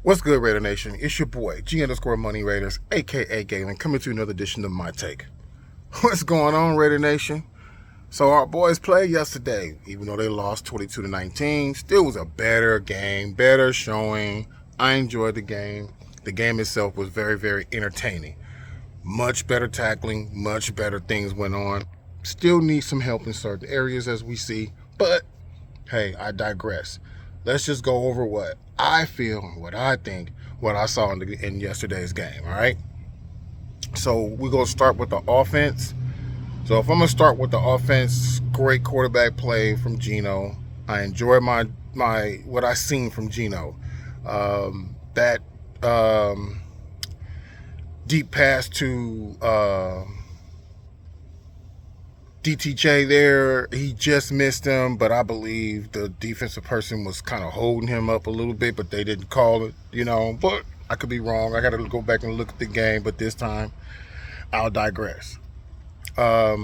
What's good, Raider Nation? It's your boy, G_Money Raiders, aka Galen, coming to another edition of My Take. What's going on, Raider Nation? So our boys played yesterday, even though they lost 22-19. Still was a better game, better showing. I enjoyed the game. The game itself was very, very entertaining. Much better tackling, much better things went on. Still need some help in certain areas as we see, but hey, I digress. Let's just go over what I feel, what I think, what I saw in yesterday's game, all right? So we're going to start with the offense. So if I'm going to start with the offense, great quarterback play from Geno. I enjoy my what I seen from Geno. That deep pass to DTJ there, he just missed him, but I believe the defensive person was kind of holding him up a little bit, but they didn't call it, but I could be wrong. I got to go back and look at the game, but this time I'll digress. I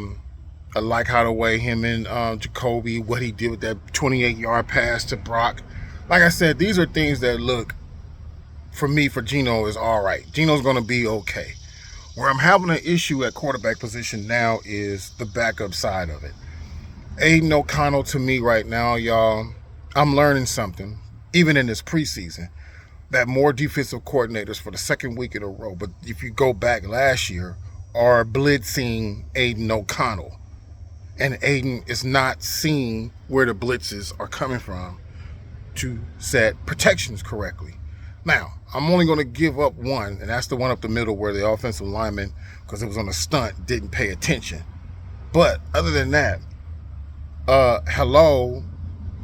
like how the way him and Jacoby, what he did with that 28-yard pass to Brock. Like I said, these are things that look, for me, for Geno, is all right. Geno's going to be okay. Where I'm having an issue at quarterback position now is the backup side of it. Aidan O'Connell, to me right now, y'all, I'm learning something, even in this preseason, that more defensive coordinators for the second week in a row, but if you go back last year, are blitzing Aidan O'Connell. And Aidan is not seeing where the blitzes are coming from to set protections correctly. Now, I'm only going to give up one, and that's the one up the middle where the offensive lineman, because it was on a stunt, didn't pay attention. But other than that, hello,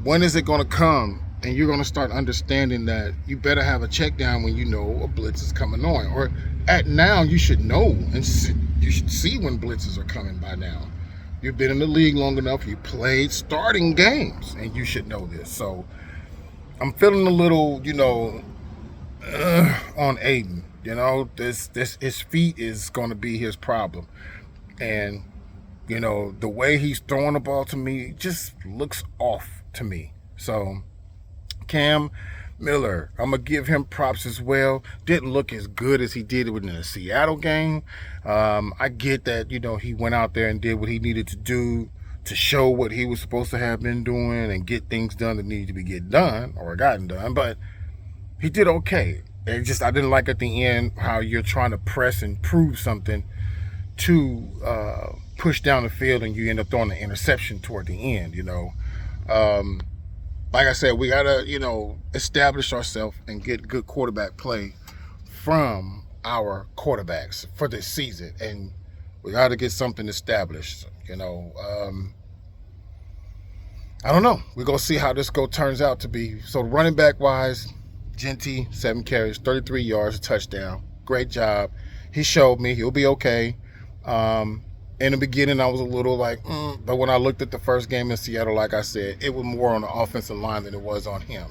when is it going to come? And you're going to start understanding that you better have a check down when you know a blitz is coming on. Or at now, you should know, and you should see when blitzes are coming by now. You've been in the league long enough. You played starting games, and you should know this. So I'm feeling a little, on Aidan. This his feet is going to be his problem. And, the way he's throwing the ball to me just looks off to me. So Cam Miller, I'm going to give him props as well. Didn't look as good as he did in the Seattle game. I get that, he went out there and did what he needed to do to show what he was supposed to have been doing and get things done that needed to be get done or gotten done. But he did okay. I didn't like at the end how you're trying to press and prove something to push down the field and you end up throwing an interception toward the end, Like I said, we got to, establish ourselves and get good quarterback play from our quarterbacks for this season. And we got to get something established, I don't know. We're going to see how this turns out to be. So running back wise, Genty, 7 carries, 33 yards, a touchdown. Great job. He showed me he'll be okay. In the beginning, I was a little like, but when I looked at the first game in Seattle, like I said, it was more on the offensive line than it was on him.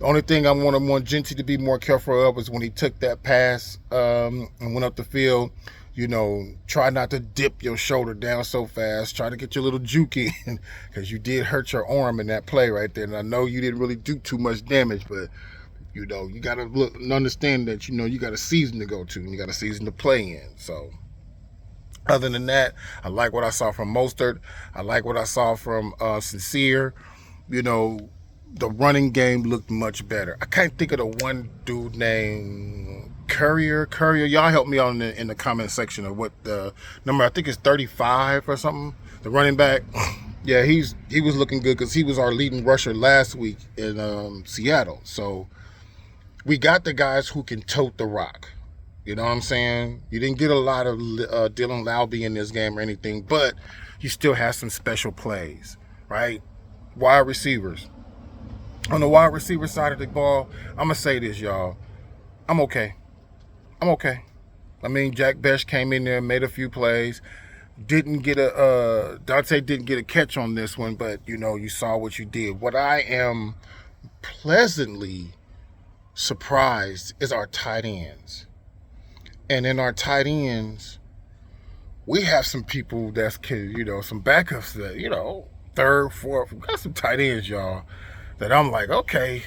The only thing I want Genty to be more careful of was when he took that pass and went up the field. Try not to dip your shoulder down so fast. Try to get your little juke in because you did hurt your arm in that play right there. And I know you didn't really do too much damage, but, you got to look and understand that, you got a season to go to and you got a season to play in. So other than that, I like what I saw from Mostert. I like what I saw from Sincere. The running game looked much better. I can't think of the one dude named Courier. Y'all help me out in the comment section of what the number, I think it's 35 or something. The running back. Yeah, he was looking good because he was our leading rusher last week in Seattle. So we got the guys who can tote the rock. You know what I'm saying? You didn't get a lot of Dylan Laube in this game or anything, but you still have some special plays, right? Wide receivers. On the wide receiver side of the ball, I'm going to say this, y'all. I'm okay. I mean, Jack Bech came in there, made a few plays. Dante didn't get a catch on this one, but, you saw what you did. What I am pleasantly surprised is our tight ends. And in our tight ends, we have some people that's, some backups that, third, fourth. We got some tight ends, y'all, that I'm like, okay,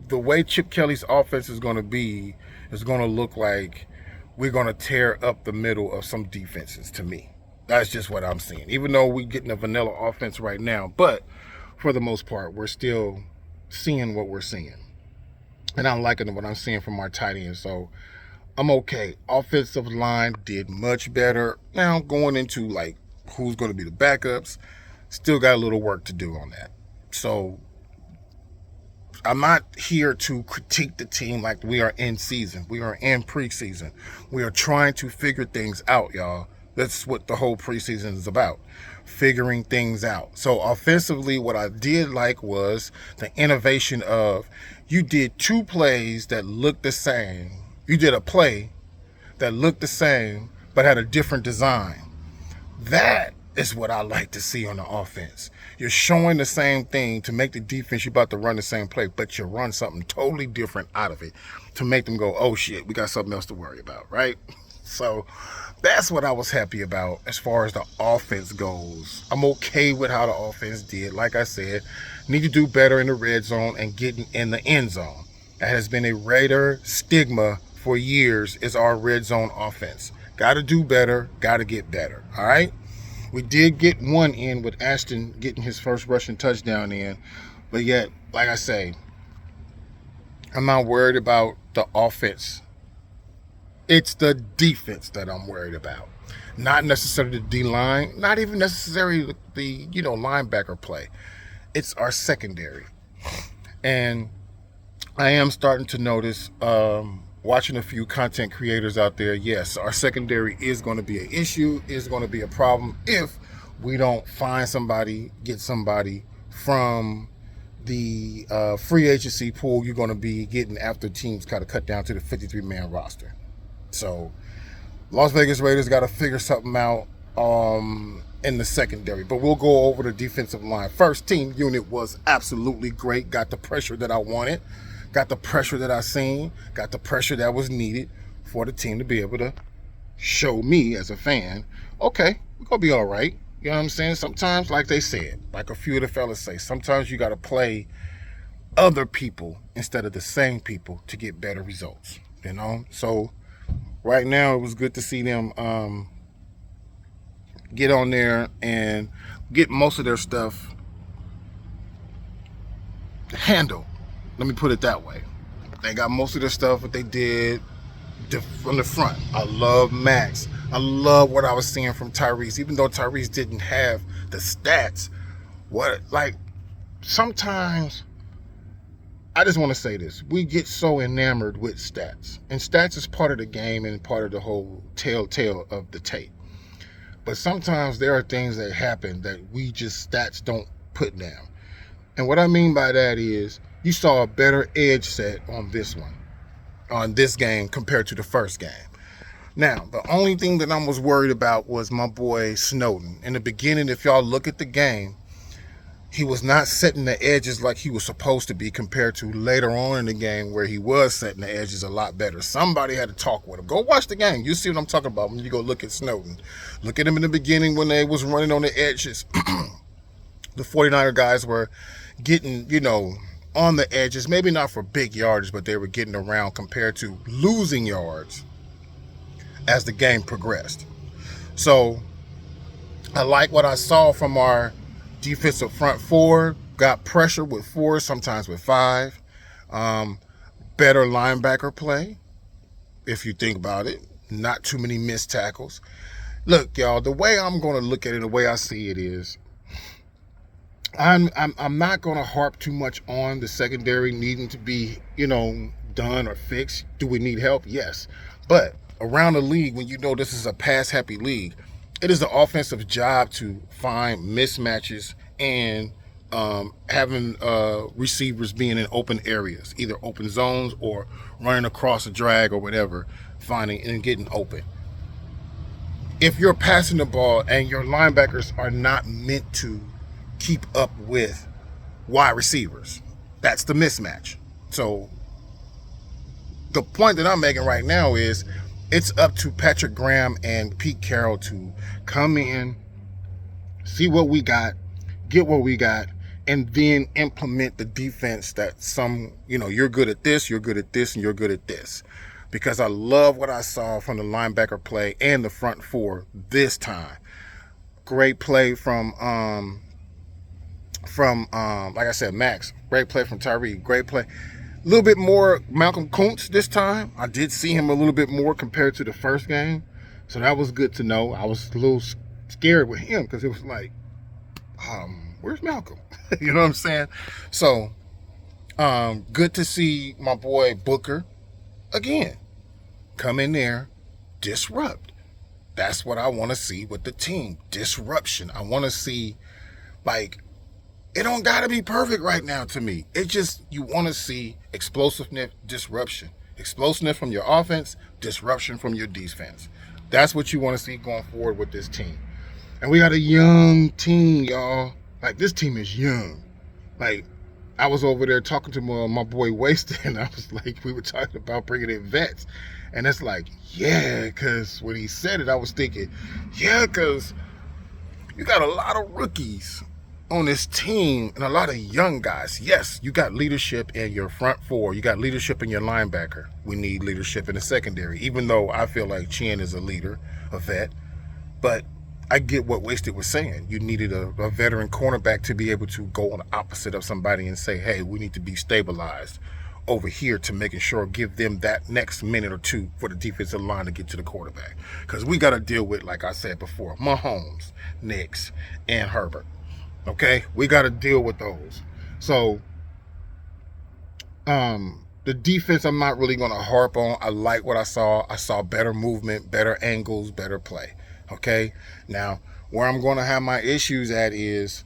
the way Chip Kelly's offense is going to be is going to look like we're going to tear up the middle of some defenses. To me, that's just what I'm seeing. Even though we're getting a vanilla offense right now, but for the most part, we're still seeing what we're seeing, and I'm liking what I'm seeing from our tight end. So I'm okay. Offensive line did much better. Now going into like who's going to be the backups, still got a little work to do on that. So I'm not here to critique the team like we are in season. We are in preseason. We are trying to figure things out, y'all. That's what the whole preseason is about, figuring things out. So offensively, what I did like was the innovation of you did two plays that looked the same. You did a play that looked the same but had a different design. That is what I like to see on the offense. You're showing the same thing to make the defense you're about to run the same play, but you run something totally different out of it to make them go, oh shit, we got something else to worry about, right? So that's what I was happy about as far as the offense goes. I'm okay with how the offense did. Like I said, need to do better in the red zone and getting in the end zone. That has been a Raider stigma for years, is our red zone offense. Got to do better, got to get better, all right? We did get one in with Ashton getting his first rushing touchdown in, but yet, like I say, I'm not worried about the offense. It's the defense that I'm worried about. Not necessarily the D-line, not even necessarily the linebacker play. It's our secondary. And I am starting to notice, watching a few content creators out there, yes, our secondary is going to be an issue, is going to be a problem if we don't find somebody, get somebody from the free agency pool you're going to be getting after teams kind of cut down to the 53-man roster. So Las Vegas Raiders got to figure something out in the secondary. But we'll go over the defensive line. First team unit was absolutely great. Got the pressure that I wanted. Got the pressure that I seen. Got the pressure that was needed for the team to be able to show me as a fan, okay, we're going to be all right. You know what I'm saying? Sometimes, like they said, like a few of the fellas say, sometimes you got to play other people instead of the same people to get better results. You know? So right now it was good to see them get on there and get most of their stuff handled. Let me put it that way. They got most of their stuff, what they did from the front. I love Max. I love what I was seeing from Tyrese. Even though Tyrese didn't have the stats, sometimes I just want to say this. We get so enamored with stats. And stats is part of the game and part of the whole telltale of the tape. But sometimes there are things that happen that we just stats don't put down. And what I mean by that is you saw a better edge set on this game compared to the first game. Now, the only thing that I was worried about was my boy Snowden. In the beginning, if y'all look at the game, he was not setting the edges like he was supposed to be compared to later on in the game where he was setting the edges a lot better. Somebody had to talk with him. Go watch the game. You see what I'm talking about when you go look at Snowden. Look at him in the beginning when they was running on the edges. The 49er guys were getting, on the edges, maybe not for big yardage, but they were getting around compared to losing yards as the game progressed. So I like what I saw from our defensive front four. Got pressure with 4, sometimes with 5. Better linebacker play, if you think about it. Not too many missed tackles. Look, y'all, the way I'm going to look at it, the way I see it is, I'm not going to harp too much on the secondary needing to be, done or fixed. Do we need help? Yes. But around the league, when you know this is a pass-happy league, it is the offensive job to find mismatches and having receivers being in open areas, either open zones or running across a drag or whatever, finding and getting open. If you're passing the ball and your linebackers are not meant to keep up with wide receivers, that's the mismatch. So the point that I'm making right now is it's up to Patrick Graham and Pete Carroll to come in, see what we got, get what we got, and then implement the defense that you're good at this, you're good at this, and you're good at this. Because I love what I saw from the linebacker play and the front four this time. Great play from like I said, Max. Great play from Tyree. Great play. A little bit more Malcolm Kuntz this time. I did see him a little bit more compared to the first game. So that was good to know. I was a little scared with him because it was like, where's Malcolm? You know what I'm saying? So, good to see my boy Booker again come in there, disrupt. That's what I want to see with the team. Disruption. I want to see, like, it don't got to be perfect right now to me. It just, you want to see explosiveness, disruption. Explosiveness from your offense, disruption from your defense. That's what you want to see going forward with this team. And we got a young team, y'all. Like, this team is young. Like, I was over there talking to my boy Wasted, and I was like, we were talking about bringing in vets. And it's like, yeah, because when he said it, I was thinking, yeah, because you got a lot of rookies on this team and a lot of young guys. Yes, you got leadership in your front four. You got leadership in your linebacker. We need leadership in the secondary, even though I feel like Chien is a leader, a vet. But I get what Wasted was saying. You needed a veteran cornerback to be able to go on the opposite of somebody and say, hey, we need to be stabilized over here to making sure, give them that next minute or two for the defensive line to get to the quarterback. Because we got to deal with, like I said before, Mahomes, Nix, and Herbert. Okay? We got to deal with those. So, the defense I'm not really going to harp on. I like what I saw. I saw better movement, better angles, better play. Okay? Now, where I'm going to have my issues at is,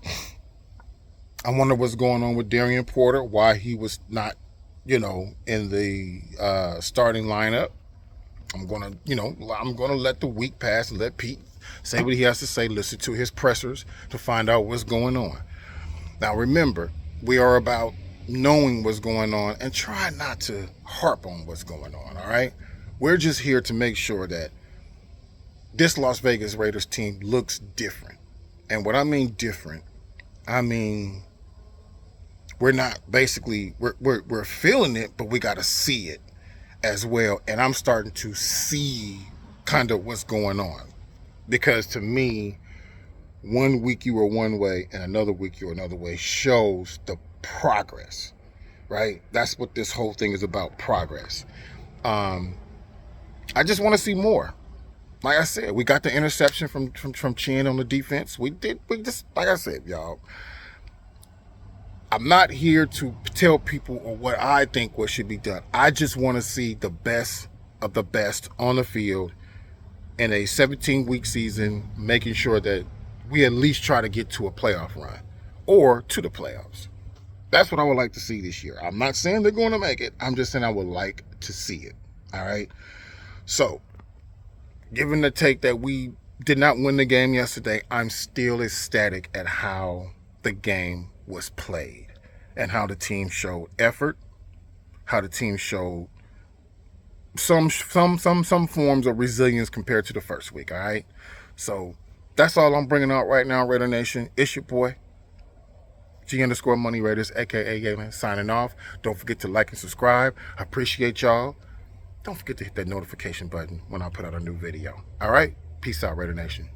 I wonder what's going on with Darian Porter, why he was not, in the starting lineup. I'm going to let the week pass and let Pete say what he has to say, listen to his pressers to find out what's going on. Now, remember, we are about knowing what's going on and try not to harp on what's going on, all right? We're just here to make sure that this Las Vegas Raiders team looks different. And what I mean different, I mean we're not basically, we're feeling it, but we got to see it as well. And I'm starting to see kind of what's going on. Because to me, 1 week you were one way and another week you're another way shows the progress, right? That's what this whole thing is about, progress. I just want to see more. Like I said, we got the interception from Chien on the defense. We just, like I said, y'all, I'm not here to tell people what I think what should be done. I just want to see the best of the best on the field in a 17-week season, making sure that we at least try to get to a playoff run or to the playoffs. That's what I would like to see this year. I'm not saying they're going to make it. I'm just saying I would like to see it. All right? So, given the take that we did not win the game yesterday, I'm still ecstatic at how the game was played and how the team showed effort, how the team showed some forms of resilience compared to the first week, all right? So that's all I'm bringing out right now, Raider Nation. It's your boy, G_Money Raiders, a.k.a. Galen, signing off. Don't forget to like and subscribe. I appreciate y'all. Don't forget to hit that notification button when I put out a new video. All right? Peace out, Raider Nation.